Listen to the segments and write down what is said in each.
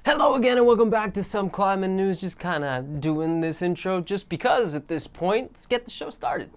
Hello again and welcome back to Some Climbing News. Just kind of doing this intro just because at this point. Let's get the show started.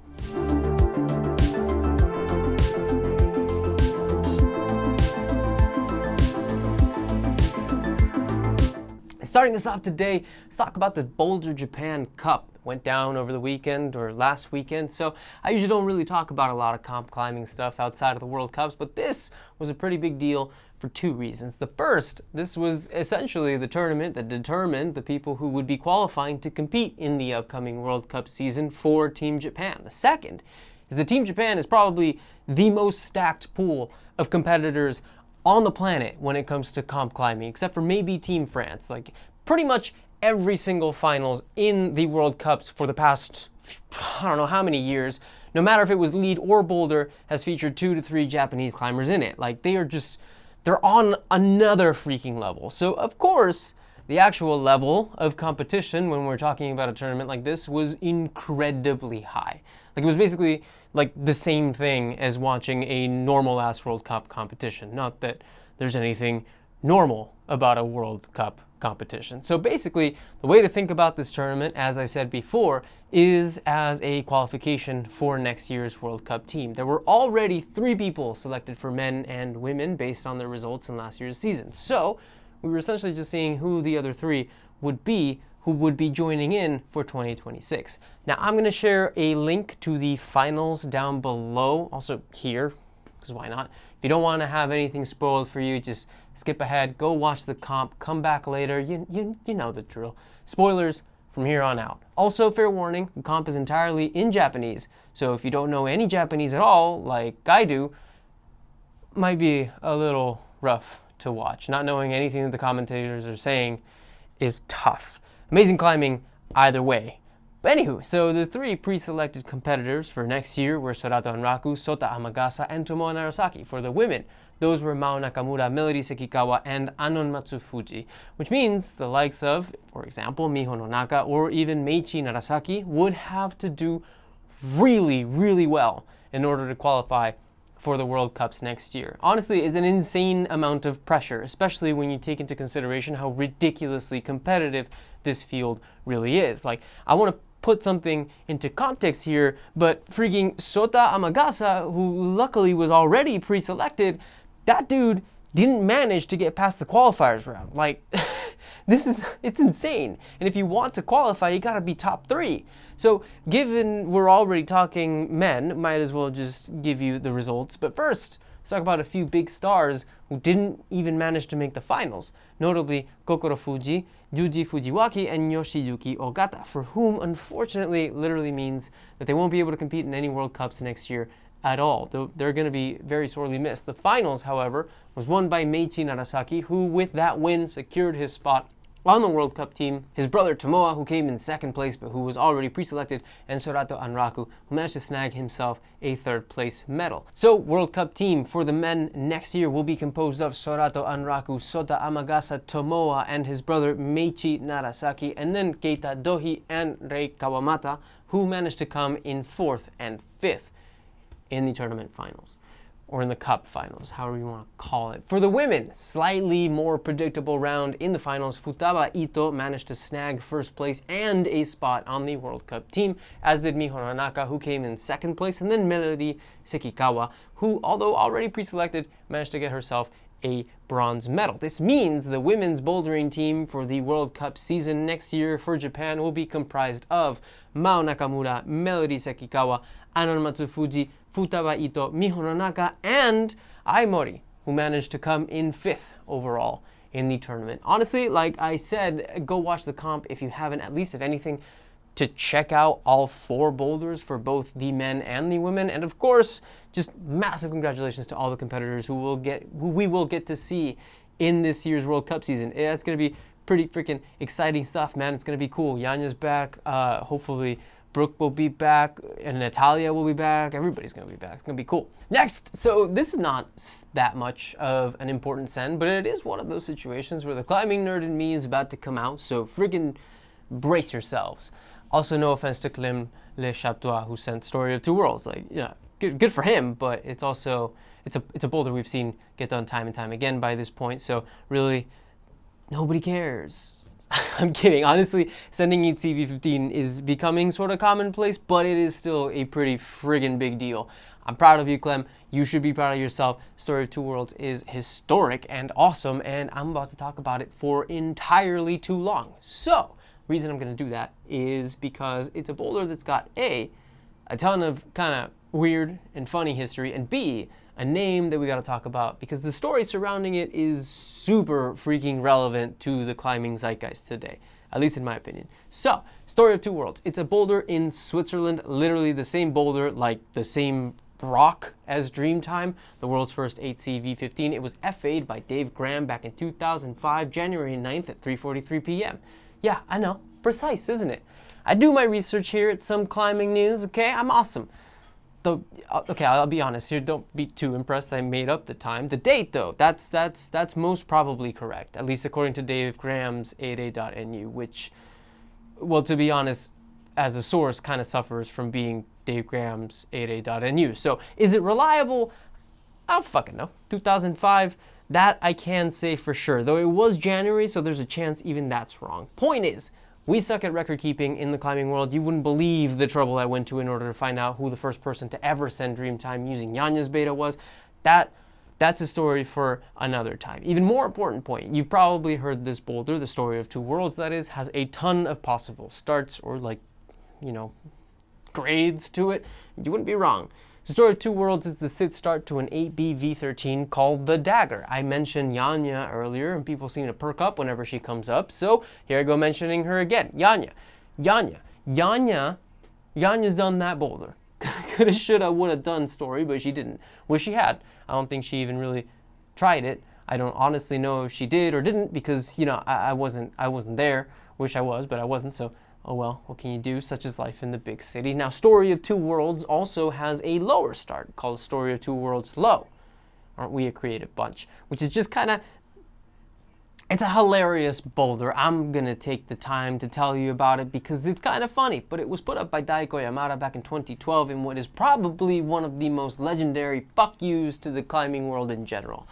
Starting this off today, let's talk about the Boulder Japan Cup. Went down over the weekend or last weekend, so I usually don't really talk about a lot of comp climbing stuff outside of the World Cups, but this was a pretty big deal for two reasons. The first, this was essentially the tournament that determined the people who would be qualifying to compete in the upcoming World Cup season for Team Japan. The second is that Team Japan is probably the most stacked pool of competitors on the planet when it comes to comp climbing, except for maybe Team France. Like pretty much every single finals in the World Cups for the past, I don't know how many years, no matter if it was lead or boulder, has featured 2 to 3 Japanese climbers in it. Like they're on another freaking level. So of course, the actual level of competition when we're talking about a tournament like this was incredibly high. Like it was basically like the same thing as watching a normal ass World Cup competition. Not that there's anything normal about a World Cup competition. So basically, the way to think about this tournament, as I said before, is as a qualification for next year's World Cup team. There were already 3 people selected for men and women based on their results in last year's season. So we were essentially just seeing who the other 3 would be who would be joining in for 2026. Now I'm going to share a link to the finals down below, also here, because why not? If you don't want to have anything spoiled for you, just skip ahead, go watch the comp, come back later, you know the drill. Spoilers from here on out. Also, fair warning, the comp is entirely in Japanese, so if you don't know any Japanese at all, like I do, might be a little rough to watch. Not knowing anything that the commentators are saying is tough. Amazing climbing either way. But anywho, so the 3 pre-selected competitors for next year were Sorato Anraku, Sota Amagasa, and Tomoe Narasaki. For the women, those were Mao Nakamura, Melody Sekikawa, and Anon Matsufuji, which means the likes of, for example, Miho Nonaka or even Meichi Narasaki would have to do really, really well in order to qualify for the World Cups next year. Honestly, it's an insane amount of pressure, especially when you take into consideration how ridiculously competitive this field really is. Like, I want to put something into context here, but freaking Sota Amagasa, who luckily was already pre-selected, that dude didn't manage to get past the qualifiers round. Like, it's insane. And if you want to qualify, you gotta be top 3. So given we're already talking men, might as well just give you the results. But first, let's talk about a few big stars who didn't even manage to make the finals. Notably, Kokoro Fuji, Yuji Fujiwaki, and Yoshiyuki Ogata, for whom unfortunately literally means that they won't be able to compete in any World Cups next year at all. They're going to be very sorely missed. The finals, however, was won by Meichi Narasaki, who with that win secured his spot on the World Cup team. His brother Tomoe, who came in 2nd place but who was already pre-selected, and Sorato Anraku, who managed to snag himself a 3rd place medal. So World Cup team for the men next year will be composed of Sorato Anraku, Sota Amagasa, Tomoe, and his brother Meichi Narasaki, and then Keita Dohi and Rei Kawamata, who managed to come in 4th and 5th in the tournament finals, or in the cup finals, however you want to call it. For the women, slightly more predictable round in the finals. Futaba Ito managed to snag 1st place and a spot on the World Cup team, as did Miho Nonaka, who came in 2nd place, and then Melody Sekikawa, who, although already pre-selected, managed to get herself a bronze medal. This means the women's bouldering team for the World Cup season next year for Japan will be comprised of Mao Nakamura, Melody Sekikawa, Anon Matsufuji, Futaba Ito, Miho Nonaka, and Ai Mori, who managed to come in 5th overall in the tournament. Honestly, like I said, go watch the comp if you haven't, at least if anything, to check out all 4 boulders for both the men and the women. And of course, just massive congratulations to all the competitors who we will get to see in this year's World Cup season. It's going to be pretty freaking exciting stuff, man. It's going to be cool. Yanya's back. Hopefully Brooke will be back, and Natalia will be back. Everybody's going to be back. It's going to be cool. Next, so this is not that much of an important send, but it is one of those situations where the climbing nerd in me is about to come out, so freaking brace yourselves. Also, no offense to Clem Le Chaptois, who sent Story of Two Worlds. Like, you know, good for him, but it's also, it's a boulder we've seen get done time and time again by this point, so really nobody cares. I'm kidding. Honestly, sending ETV15 is becoming sort of commonplace, but it is still a pretty friggin' big deal. I'm proud of you, Clem. You should be proud of yourself. Story of Two Worlds is historic and awesome, and I'm about to talk about it for entirely too long. So, the reason I'm going to do that is because it's a boulder that's got A, a ton of kind of weird and funny history, and B, a name that we got to talk about because the story surrounding it is super freaking relevant to the climbing zeitgeist today, at least in my opinion. So, Story of Two Worlds. It's a boulder in Switzerland, literally the same boulder, like the same rock as Dreamtime, the world's first 8C V15. It was FA'd by Dave Graham back in 2005, January 9th at 3:43 p.m. Yeah, I know, precise, isn't it? I do my research here at Some Climbing News, okay? I'm awesome. Okay, I'll be honest here. Don't be too impressed I made up the time. The date, though, that's most probably correct, at least according to Dave Graham's 8a.nu, which, well, to be honest, as a source, kind of suffers from being Dave Graham's 8a.nu. So, is it reliable? I don't fucking know. 2005, that I can say for sure. Though it was January, so there's a chance even that's wrong. Point is, we suck at record keeping in the climbing world. You wouldn't believe the trouble I went to in order to find out who the first person to ever send Dreamtime using Iagnemma's beta was. That's a story for another time. Even more important point, you've probably heard this boulder, the Story of Two Worlds that is, has a ton of possible starts or grades to it. You wouldn't be wrong. The Story of Two Worlds is the 6th start to an 8B V13 called the Dagger. I mentioned Iagnemma earlier, and people seem to perk up whenever she comes up, so here I go mentioning her again. Iagnemma's done that boulder. Coulda, shoulda, woulda done story, but she didn't. Wish she had. I don't think she even really tried it. I don't honestly know if she did or didn't because, I wasn't there. Wish I was, but I wasn't, so oh well, what can you do? Such is life in the big city. Now, Story of Two Worlds also has a lower start called Story of Two Worlds Low. Aren't we a creative bunch? Which is just kind of, it's a hilarious boulder. I'm going to take the time to tell you about it because it's kind of funny, but it was put up by Daiko Yamada back in 2012 in what is probably one of the most legendary fuck yous to the climbing world in general.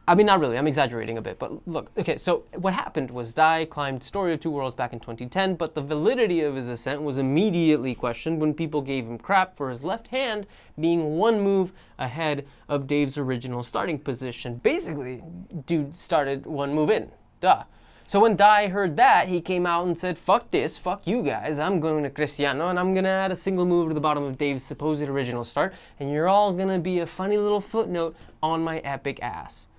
I mean, not really, I'm exaggerating a bit, but look, okay, so what happened was Dai climbed Story of Two Worlds back in 2010, but the validity of his ascent was immediately questioned when people gave him crap for his left hand being one move ahead of Dave's original starting position. Basically, dude started one move in, duh. So when Dai heard that, he came out and said, fuck this, fuck you guys, I'm going to Giuliano and I'm going to add a single move to the bottom of Dave's supposed original start, and you're all going to be a funny little footnote on my epic ass.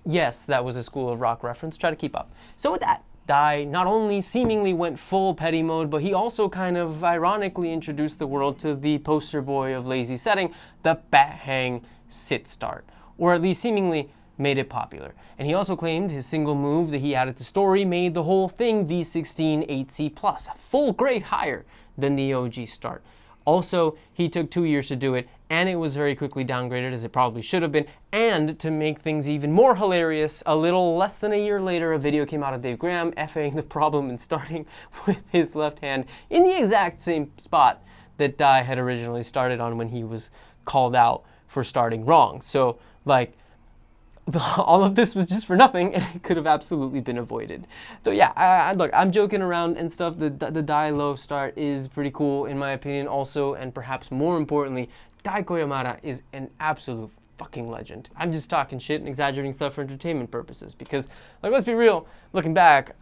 Yes, that was a School of Rock reference. Try to keep up. So with that, Dai not only seemingly went full petty mode, but he also kind of ironically introduced the world to the poster boy of lazy setting, the bat hang sit start, or at least seemingly made it popular. And he also claimed his single move that he added to story made the whole thing V16 8C+, a full grade higher than the OG start. Also, he took 2 years to do it, and it was very quickly downgraded, as it probably should have been. And to make things even more hilarious, a little less than a year later, a video came out of Dave Graham FAing the problem and starting with his left hand in the exact same spot that Dai had originally started on when he was called out for starting wrong. So, all of this was just for nothing, and it could have absolutely been avoided. Though, yeah, look, I'm joking around and stuff. The Dai low start is pretty cool, in my opinion, also, and perhaps more importantly, Daiko Yamada is an absolute fucking legend. I'm just talking shit and exaggerating stuff for entertainment purposes, because, let's be real, looking back,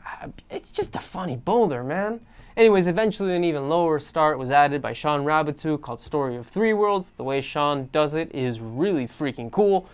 it's just a funny boulder, man. Anyways, eventually an even lower start was added by Sean Rabitou called Story of Three Worlds. The way Sean does it is really freaking cool.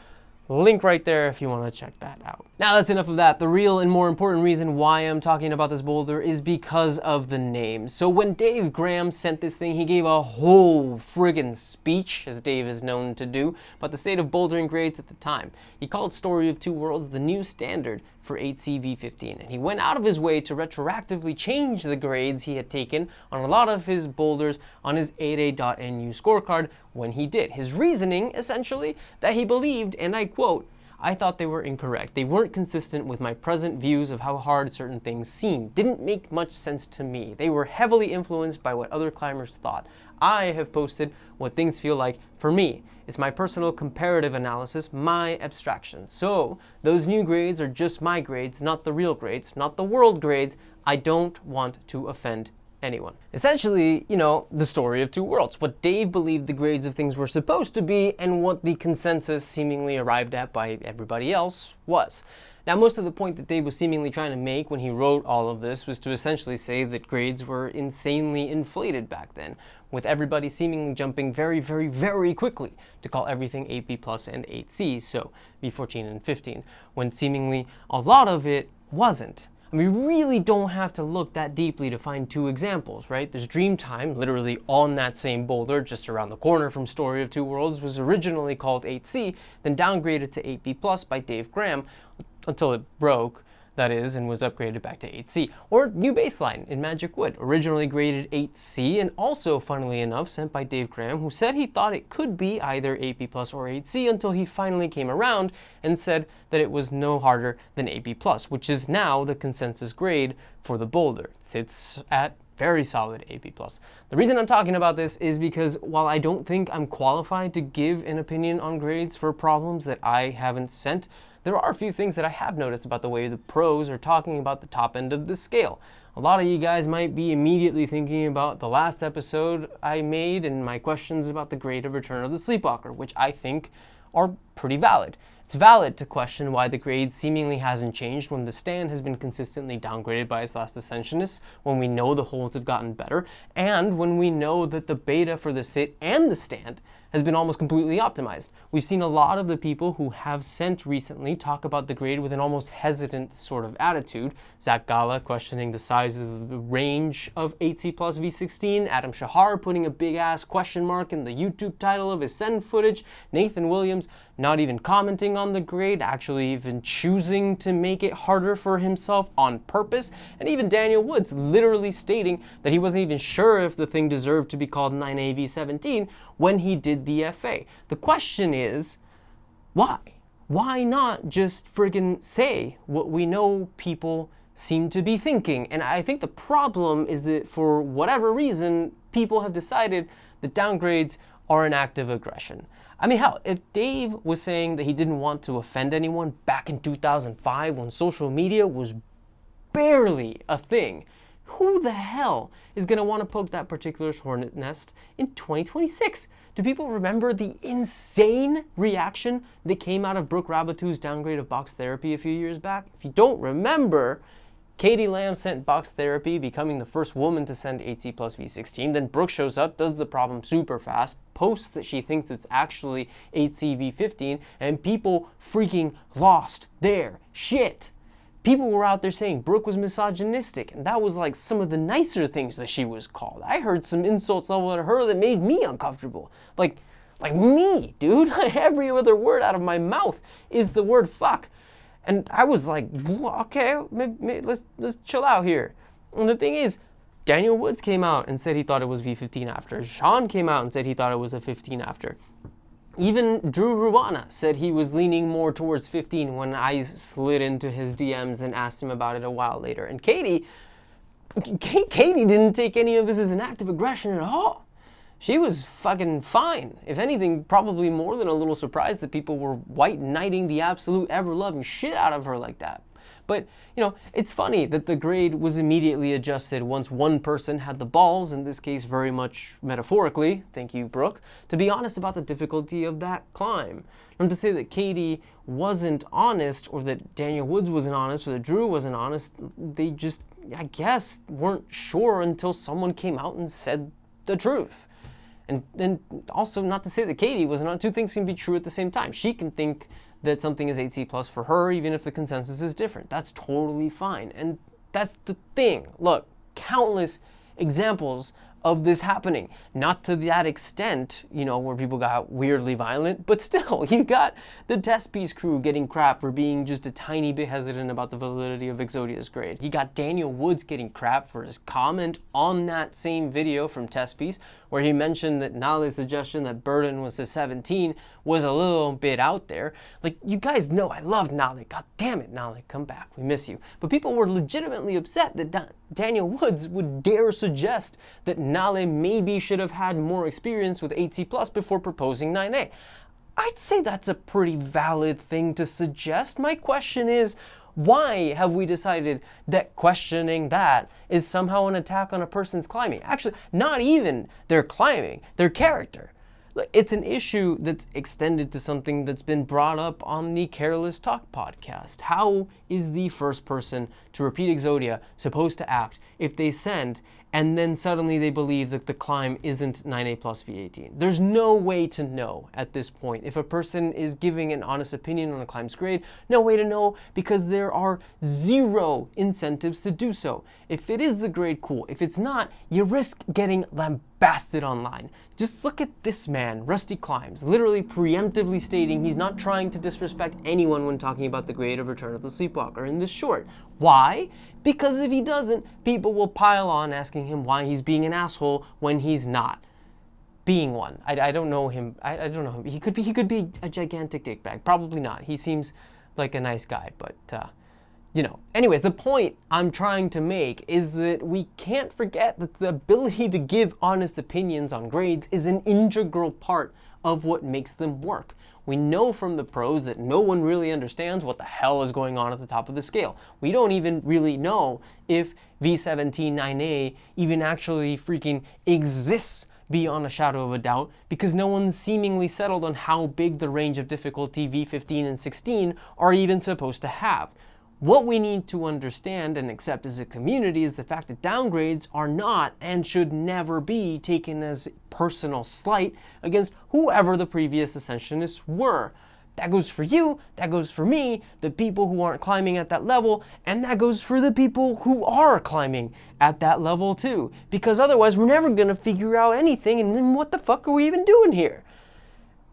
Link right there if you want to check that out. Now that's enough of that. The real and more important reason why I'm talking about this boulder is because of the name. So when Dave Graham sent this thing, he gave a whole friggin' speech, as Dave is known to do, about the state of bouldering grades at the time. He called Story of Two Worlds the new standard for 8CV15, and he went out of his way to retroactively change the grades he had taken on a lot of his boulders on his 8a.nu scorecard when he did. His reasoning, essentially, that he believed, and I quote, I thought they were incorrect. They weren't consistent with my present views of how hard certain things seemed. Didn't make much sense to me. They were heavily influenced by what other climbers thought. I have posted what things feel like for me. It's my personal comparative analysis, my abstraction. So those new grades are just my grades, not the real grades, not the world grades. I don't want to offend anyone. Essentially, the story of two worlds. What Dave believed the grades of things were supposed to be and what the consensus seemingly arrived at by everybody else was. Now, most of the point that Dave was seemingly trying to make when he wrote all of this was to essentially say that grades were insanely inflated back then, with everybody seemingly jumping very, very, very quickly to call everything 8B plus and 8C, so V14 and 15, when seemingly a lot of it wasn't. We really don't have to look that deeply to find two examples, right? There's Dreamtime, literally on that same boulder, just around the corner from Story of Two Worlds, was originally called 8C, then downgraded to 8B plus by Dave Graham, until it broke, that is, and was upgraded back to 8C. Or New Baseline in Magic Wood, originally graded 8C, and also, funnily enough, sent by Dave Graham, who said he thought it could be either 8B plus or 8C until he finally came around and said that it was no harder than 8B plus, which is now the consensus grade for the boulder. It sits at very solid 8B plus. The reason I'm talking about this is because while I don't think I'm qualified to give an opinion on grades for problems that I haven't sent, there are a few things that I have noticed about the way the pros are talking about the top end of the scale. A lot of you guys might be immediately thinking about the last episode I made and my questions about the grade of Return of the Sleepwalker, which I think are pretty valid. It's valid to question why the grade seemingly hasn't changed when the stand has been consistently downgraded by its last ascensionists, when we know the holds have gotten better, and when we know that the beta for the sit and the stand has been almost completely optimized. We've seen a lot of the people who have sent recently talk about the grade with an almost hesitant sort of attitude. Zach Gala questioning the size of the range of 8C plus V16, Adam Shahar putting a big ass question mark in the YouTube title of his send footage, Nathan Williams not even commenting on the grade, actually even choosing to make it harder for himself on purpose, and even Daniel Woods literally stating that he wasn't even sure if the thing deserved to be called 9AV17 when he did the FA. The question is, why? Why not just friggin' say what we know people seem to be thinking? And I think the problem is that for whatever reason, people have decided that downgrades are an act of aggression. I mean, hell, if Dave was saying that he didn't want to offend anyone back in 2005 when social media was barely a thing, who the hell is going to want to poke that particular hornet nest in 2026? Do people remember the insane reaction that came out of Brooke Rabatu's downgrade of box therapy a few years back? If you don't remember, Katie Lamb sent box therapy, becoming the first woman to send 8C plus V16. Then Brooke shows up, does the problem super fast, posts that she thinks it's actually 8C V15, and people freaking lost their shit. People were out there saying Brooke was misogynistic, and that was like some of the nicer things that she was called. I heard some insults leveled at her that made me uncomfortable. Like me, dude. Every other word out of my mouth is the word fuck. And I was like, okay, maybe let's chill out here. And the thing is, Daniel Woods came out and said he thought it was V15 after. Sean came out and said he thought it was a 15 after. Even Drew Ruana said he was leaning more towards 15 when I slid into his DMs and asked him about it a while later. And Katie didn't take any of this as an act of aggression at all. She was fucking fine. If anything, probably more than a little surprised that people were white knighting the absolute ever-loving shit out of her like that. But, it's funny that the grade was immediately adjusted once one person had the balls, in this case very much metaphorically, thank you, Brooke, to be honest about the difficulty of that climb. Not to say that Katie wasn't honest, or that Daniel Woods wasn't honest, or that Drew wasn't honest. They just, I guess, weren't sure until someone came out and said the truth. And also, not to say that Katie was not, two things can be true at the same time. She can think that something is 8C plus for her, even if the consensus is different. That's totally fine. And that's the thing. Look, countless examples of this happening. Not to that extent, where people got weirdly violent, but still, you got the test piece crew getting crap for being just a tiny bit hesitant about the validity of Exodia's grade. You got Daniel Woods getting crap for his comment on that same video from test piece, where he mentioned that Nale's suggestion that burden was a 17 was a little bit out there. Like, you guys know I love Nale. God damn it, Nale, come back. We miss you. But people were legitimately upset that Daniel Woods would dare suggest that Nale maybe should have had more experience with 8C plus before proposing 9A. I'd say that's a pretty valid thing to suggest. My question is, why have we decided that questioning that is somehow an attack on a person's climbing? Actually, not even their climbing, their character. It's an issue that's extended to something that's been brought up on the Careless Talk podcast. How is the first person to repeat Exodia supposed to act if they send and then suddenly they believe that the climb isn't 9A plus V18? There's no way to know at this point. If a person is giving an honest opinion on a climb's grade, no way to know because there are zero incentives to do so. If it is the grade, cool. If it's not, you risk getting lambasted online. Just look at this man, Rusty Climbs, literally preemptively stating he's not trying to disrespect anyone when talking about the grade of Return of the Sleepwalker in this short. Why? Because if he doesn't, people will pile on asking him why he's being an asshole when he's not being one. I don't know him. I don't know him. He could be a gigantic dickbag. Probably not. He seems like a nice guy, but Anyways, the point I'm trying to make is that we can't forget that the ability to give honest opinions on grades is an integral part of what makes them work. We know from the pros that no one really understands what the hell is going on at the top of the scale. We don't even really know if V17 9A even actually freaking exists beyond a shadow of a doubt, because no one's seemingly settled on how big the range of difficulty V15 and 16 are even supposed to have. What we need to understand and accept as a community is the fact that downgrades are not and should never be taken as personal slight against whoever the previous ascensionists were. That goes for you, that goes for me, the people who aren't climbing at that level, and that goes for the people who are climbing at that level too. Because otherwise we're never gonna figure out anything, and then what the fuck are we even doing here?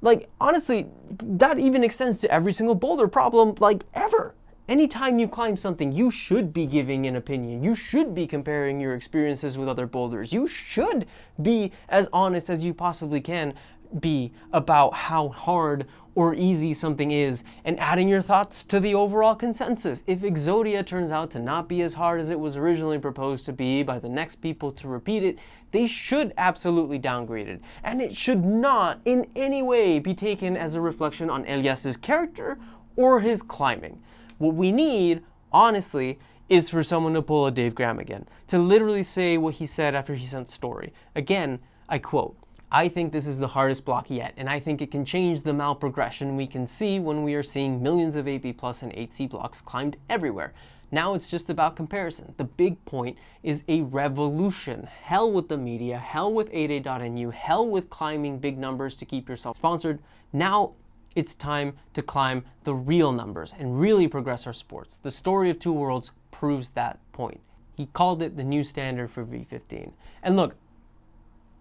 Like, honestly, that even extends to every single boulder problem, like, ever. Anytime you climb something, you should be giving an opinion. You should be comparing your experiences with other boulders. You should be as honest as you possibly can be about how hard or easy something is and adding your thoughts to the overall consensus. If Exodia turns out to not be as hard as it was originally proposed to be by the next people to repeat it, they should absolutely downgrade it. And it should not in any way be taken as a reflection on Elias's character or his climbing. What we need, honestly, is for someone to pull a Dave Graham again, to literally say what he said after he sent the story. Again, I quote, "I think this is the hardest block yet, and I think it can change the malprogression we can see when we are seeing millions of AP plus and 8C blocks climbed everywhere. Now it's just about comparison. The big point is a revolution. Hell with the media, hell with 8A.NU, hell with climbing big numbers to keep yourself sponsored. Now it's time to climb the real numbers and really progress our sports. The story of Two Worlds proves that point." He called it the new standard for V15. And look,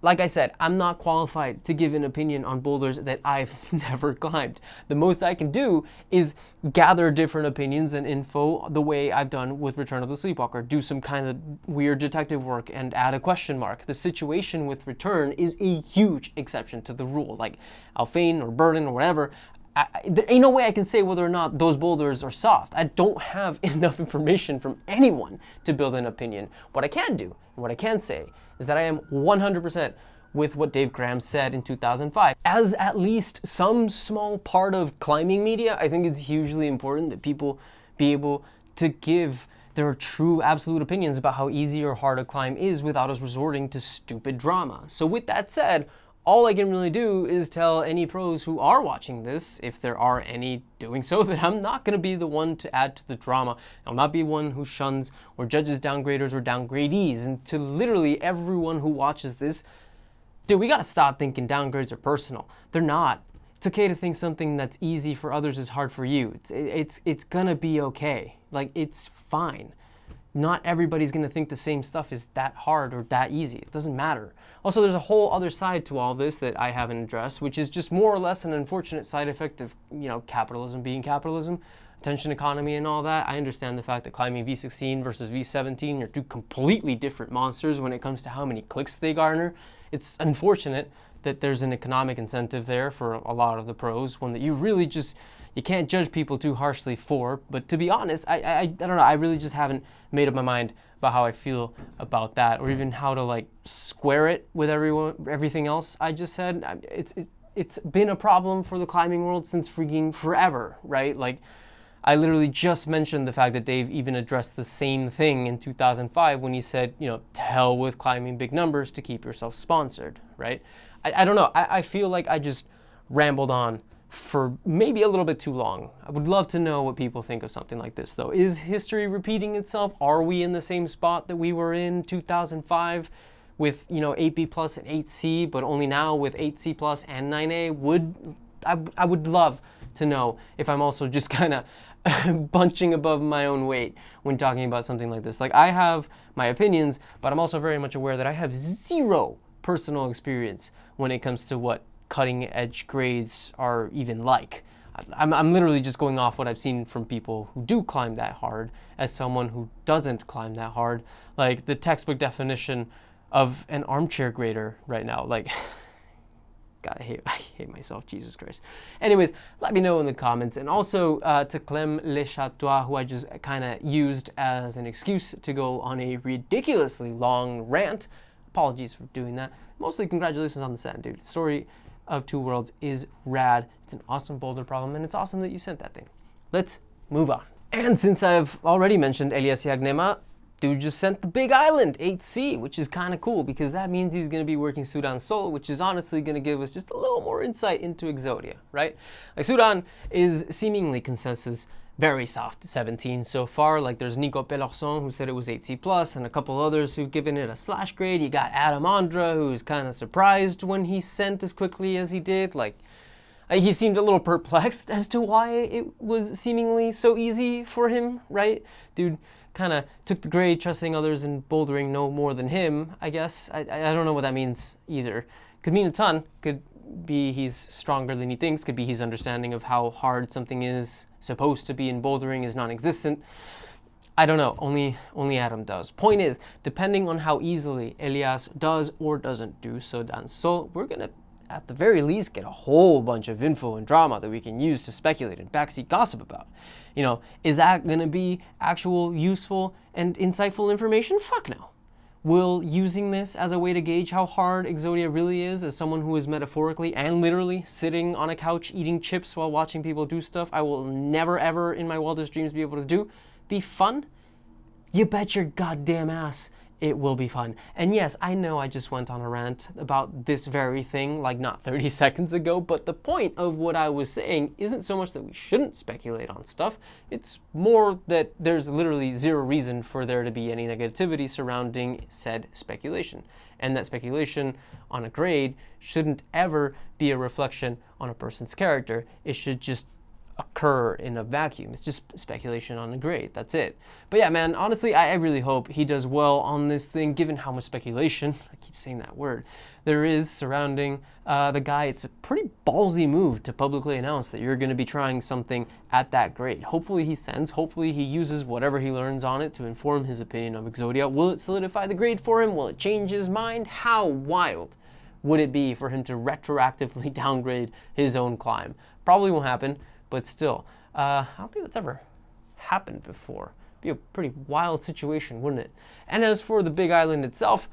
like I said, I'm not qualified to give an opinion on boulders that I've never climbed. The most I can do is gather different opinions and info the way I've done with Return of the Sleepwalker, do some kind of weird detective work and add a question mark. The situation with Return is a huge exception to the rule, like Alphane or Burden or whatever. There ain't no way I can say whether or not those boulders are soft. I don't have enough information from anyone to build an opinion. What I can do, and what I can say, is that I am 100% with what Dave Graham said in 2005. As at least some small part of climbing media, I think it's hugely important that people be able to give their true absolute opinions about how easy or hard a climb is without us resorting to stupid drama. So with that said, all I can really do is tell any pros who are watching this, if there are any doing so, that I'm not going to be the one to add to the drama. I'll not be one who shuns or judges downgraders or downgradees. And to literally everyone who watches this, dude, we got to stop thinking downgrades are personal. They're not. It's okay to think something that's easy for others is hard for you. It's going to be okay. Like, it's fine. Not everybody's going to think the same stuff is that hard or that easy. It doesn't matter. Also, there's a whole other side to all this that I haven't addressed, which is just more or less an unfortunate side effect of, capitalism being capitalism. attention economy and all that. I understand the fact that climbing V16 versus V17 are two completely different monsters when it comes to how many clicks they garner. It's unfortunate that there's an economic incentive there for a lot of the pros, one that you really just, you can't judge people too harshly for. But to be honest, I don't know, I really just haven't made up my mind about how I feel about that, or even how to like square it with everything else I just said. It's been a problem for the climbing world since freaking forever, right? Like, I literally just mentioned the fact that Dave even addressed the same thing in 2005 when he said, you know, to hell with climbing big numbers to keep yourself sponsored, right? I don't know. I feel like I just rambled on for maybe a little bit too long. I would love to know what people think of something like this, though. Is history repeating itself? Are we in the same spot that we were in 2005 with, you know, 8B plus and 8C, but only now with 8C plus and 9A? I would love to know if I'm also just kind of bunching above my own weight when talking about something like this. Like, I have my opinions, but I'm also very much aware that I have zero personal experience when it comes to what cutting edge grades are even like. I'm literally just going off what I've seen from people who do climb that hard as someone who doesn't climb that hard. Like, the definition of an armchair grader right now. Like, God, I hate myself, Jesus Christ. Anyways, let me know in the comments. And also to Clem Le Chatois, who I just kind of used as an excuse to go on a ridiculously long rant. Apologies for doing that. Mostly congratulations on the send, dude. Story of Two Worlds is rad. It's an awesome boulder problem, and it's awesome that you sent that thing. Let's move on. And since I've already mentioned Elias Iagnemma, dude just sent the Big Island 8C, which is kind of cool because that means he's going to be working Sudan Sol, which is honestly going to give us just a little more insight into Exodia, right? Like, Sudan is seemingly consensus very soft 17 so far. Like, there's Nico Pelorson, who said it was 8C plus, and a couple others who've given it a slash grade. You got Adam Andra, who's kind of surprised when he sent as quickly as he did. Like, he seemed a little perplexed as to why it was seemingly so easy for him, right? Dude kind of took the grade, trusting others in bouldering no more than him, I guess. I don't know what that means either. Could mean a ton. Could be he's stronger than he thinks. Could be his understanding of how hard something is supposed to be in bouldering is non-existent. I don't know. Only Adam does. Point is, depending on how easily Elias does or doesn't do Sudan Sol, we're going to, at the very least, get a whole bunch of info and drama that we can use to speculate and backseat gossip about. You know, is that going to be actual useful and insightful information? Fuck no. Will using this as a way to gauge how hard Exodia really is, as someone who is metaphorically and literally sitting on a couch eating chips while watching people do stuff I will never ever in my wildest dreams be able to do, be fun? You bet your goddamn ass it will be fun. And yes, I know I just went on a rant about this very thing like not 30 seconds ago, but the point of what I was saying isn't so much that we shouldn't speculate on stuff, it's more that there's literally zero reason for there to be any negativity surrounding said speculation. And that speculation on a grade shouldn't ever be a reflection on a person's character. It should just occur in a vacuum. It's just speculation on a grade. That's it. But yeah, man, honestly, I really hope he does well on this thing, given how much speculation, I keep saying that word, there is surrounding the guy. It's a pretty ballsy move to publicly announce that you're going to be trying something at that grade. Hopefully he sends, hopefully he uses whatever he learns on it to inform his opinion of Exodia. Will it solidify the grade for him? Will it change his mind? How wild would it be for him to retroactively downgrade his own climb? Probably won't happen. But still, I don't think that's ever happened before. Be a pretty wild situation, wouldn't it? And as for the Big Island itself,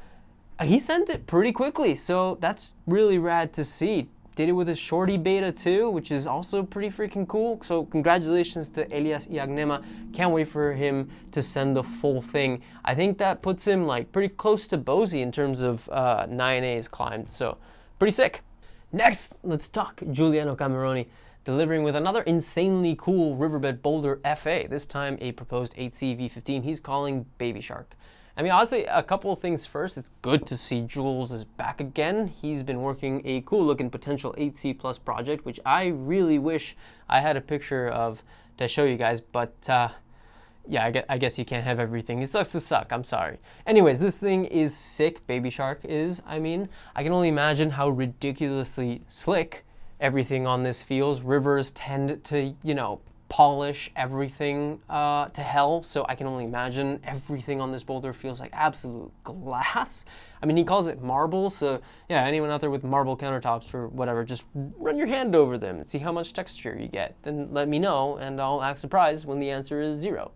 he sent it pretty quickly, so that's really rad to see. Did it with a shorty beta too, which is also pretty freaking cool. So congratulations to Elias Iagnemma. Can't wait for him to send the full thing. I think that puts him like pretty close to Bozy in terms of 9As climbed, so pretty sick. Next, let's talk Giuliano Cameroni, delivering with another insanely cool riverbed boulder FA, this time a proposed 8C V15 he's calling Baby Shark. I mean, honestly, a couple of things first. It's good to see Jules is back again. He's been working a cool looking potential 8C plus project, which I really wish I had a picture of to show you guys, but yeah, I guess you can't have everything. It sucks to suck, I'm sorry. Anyways, this thing is sick. Baby Shark is, I mean, I can only imagine how ridiculously slick everything on this feels. Rivers tend to, you know, polish everything to hell, so I can only imagine everything on this boulder feels like absolute glass. I mean, he calls it marble, so yeah, anyone out there with marble countertops or whatever, just run your hand over them and see how much texture you get. Then let me know, and I'll act surprised when the answer is 0.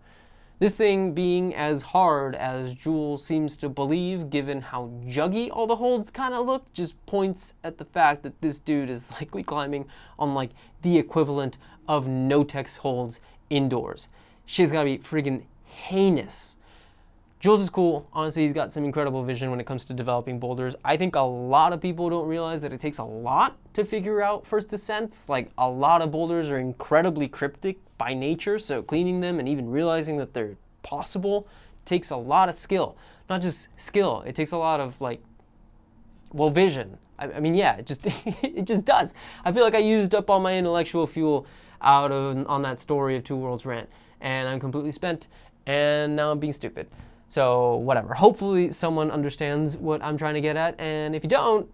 This thing being as hard as Jules seems to believe, given how juggy all the holds kind of look, just points at the fact that this dude is likely climbing on like the equivalent of no-tex holds indoors. Shit's gotta be friggin' heinous. Jules is cool. Honestly, he's got some incredible vision when it comes to developing boulders. I think a lot of people don't realize that it takes a lot to figure out first descents. Like, a lot of boulders are incredibly cryptic by nature, so cleaning them and even realizing that they're possible takes a lot of skill. Not just skill, it takes a lot of, like, well, vision. I mean, yeah, it just it just does. I feel like I used up all my intellectual fuel on that story of Two Worlds rant, and I'm completely spent, and now I'm being stupid. So whatever. Hopefully someone understands what I'm trying to get at, and if you don't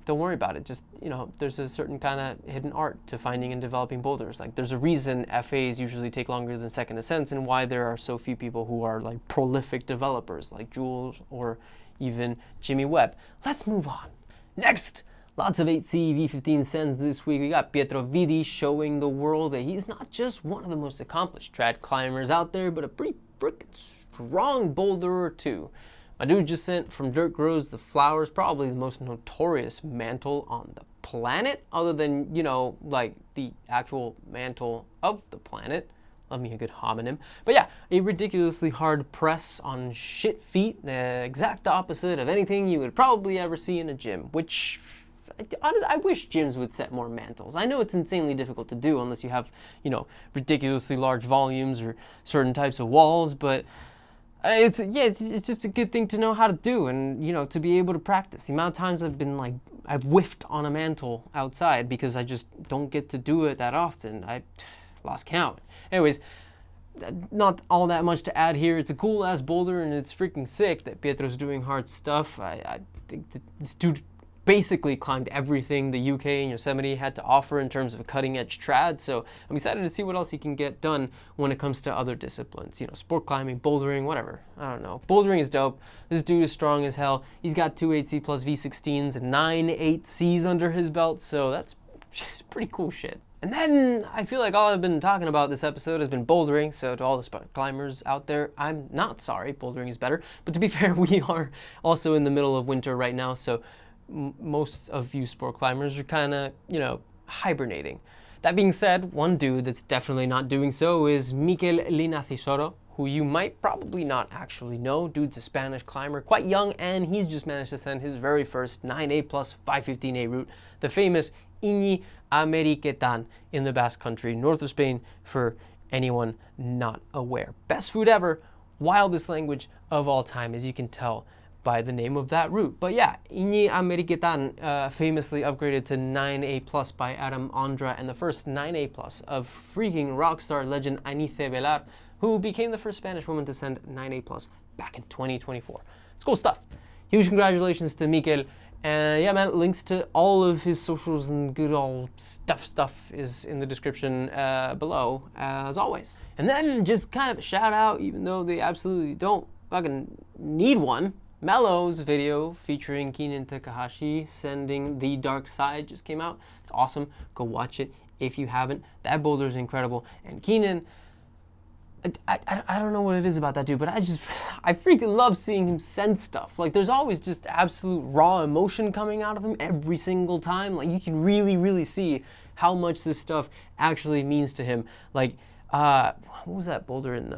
worry about it. Just, you know, there's a certain kind of hidden art to finding and developing boulders. Like, there's a reason FAs usually take longer than second ascents, and why there are so few people who are like prolific developers like Jules or even Jimmy Webb. Let's move on. Next, lots of 8C V15 sends this week. We got Pietro Vidi showing the world that he's not just one of the most accomplished trad climbers out there, but a pretty freaking strong boulderer too. My dude just sent From Dirt Grows the Flowers, probably the most notorious mantle on the planet, other than, you know, like the actual mantle of the planet. Love me a good homonym. But yeah, a ridiculously hard press on shit feet, the exact opposite of anything you would probably ever see in a gym, which honestly, I wish gyms would set more mantles. I know it's insanely difficult to do unless you have, you know, ridiculously large volumes or certain types of walls, but it's just a good thing to know how to do, and, you know, to be able to practice. The amount of times I've whiffed on a mantle outside because I just don't get to do it that often. I lost count. Anyways, not all that much to add here. It's a cool ass boulder, and it's freaking sick that Pietro's doing hard stuff. I think that this dude basically climbed everything the UK and Yosemite had to offer in terms of a cutting edge trad, so I'm excited to see what else he can get done when it comes to other disciplines, you know, sport climbing, bouldering, whatever. I don't know. Bouldering is dope. This dude is strong as hell. He's got 2 8C plus V16s and 9 8Cs under his belt, so that's just pretty cool shit. And then I feel like all I've been talking about this episode has been bouldering, so to all the sport climbers out there, I'm not sorry. Bouldering is better, but to be fair, we are also in the middle of winter right now, so most of you sport climbers are kind of, you know, hibernating. That being said, one dude that's definitely not doing so is Mikel Linacisoro, who you might probably not actually know. Dude's a Spanish climber, quite young, and he's just managed to send his very first 9A plus 515A route, the famous Ameriketan in the Basque Country, north of Spain, for anyone not aware. Best food ever, wildest language of all time, as you can tell by the name of that route. But yeah, Ameriketan famously upgraded to 9A plus by Adam Ondra, and the first 9A plus of freaking rockstar legend Anice Velar, who became the first Spanish woman to send 9A plus back in 2024. It's cool stuff. Huge congratulations to Mikel. And yeah, man, links to all of his socials and good old stuff is in the description below, as always. And then just kind of a shout out, even though they absolutely don't fucking need one. Mellow's video featuring Keenan Takahashi sending The Dark Side just came out. It's awesome. Go watch it if you haven't. That boulder is incredible. And Keenan, I don't know what it is about that dude, but I freaking love seeing him send stuff. Like, there's always just absolute raw emotion coming out of him every single time. Like, you can really, really see how much this stuff actually means to him. Like, what was that boulder in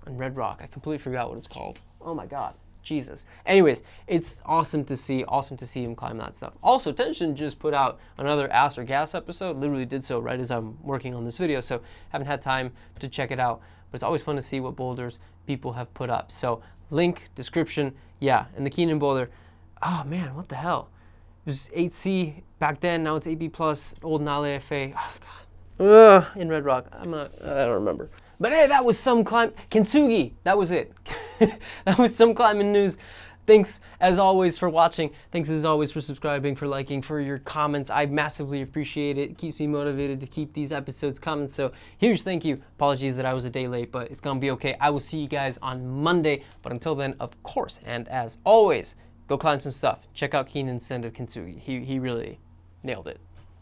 Red Rock? I completely forgot what it's called. Oh my God. Jesus. Anyways, it's awesome to see him climb that stuff. Also, Tension just put out another Ass or Gas episode, literally did so right as I'm working on this video, so haven't had time to check it out, but it's always fun to see what boulders people have put up. So, link, description, yeah, and the Keenan boulder, oh man, what the hell? It was 8C back then, now it's 8B+, old Nale FA, oh God. In Red Rock, I don't remember. But hey, that was some climb, Kintsugi, that was it. That was some climbing news. thanks as always for watching. Thanks as always for subscribing, for liking, for your comments. I massively appreciate it. It keeps me motivated to keep these episodes coming. So huge thank you. Apologies that I was a day late, but it's going to be okay. I will see you guys on Monday. But until then, of course, and as always, go climb some stuff. Check out Keenan's Send of Kintsugi. He really nailed it.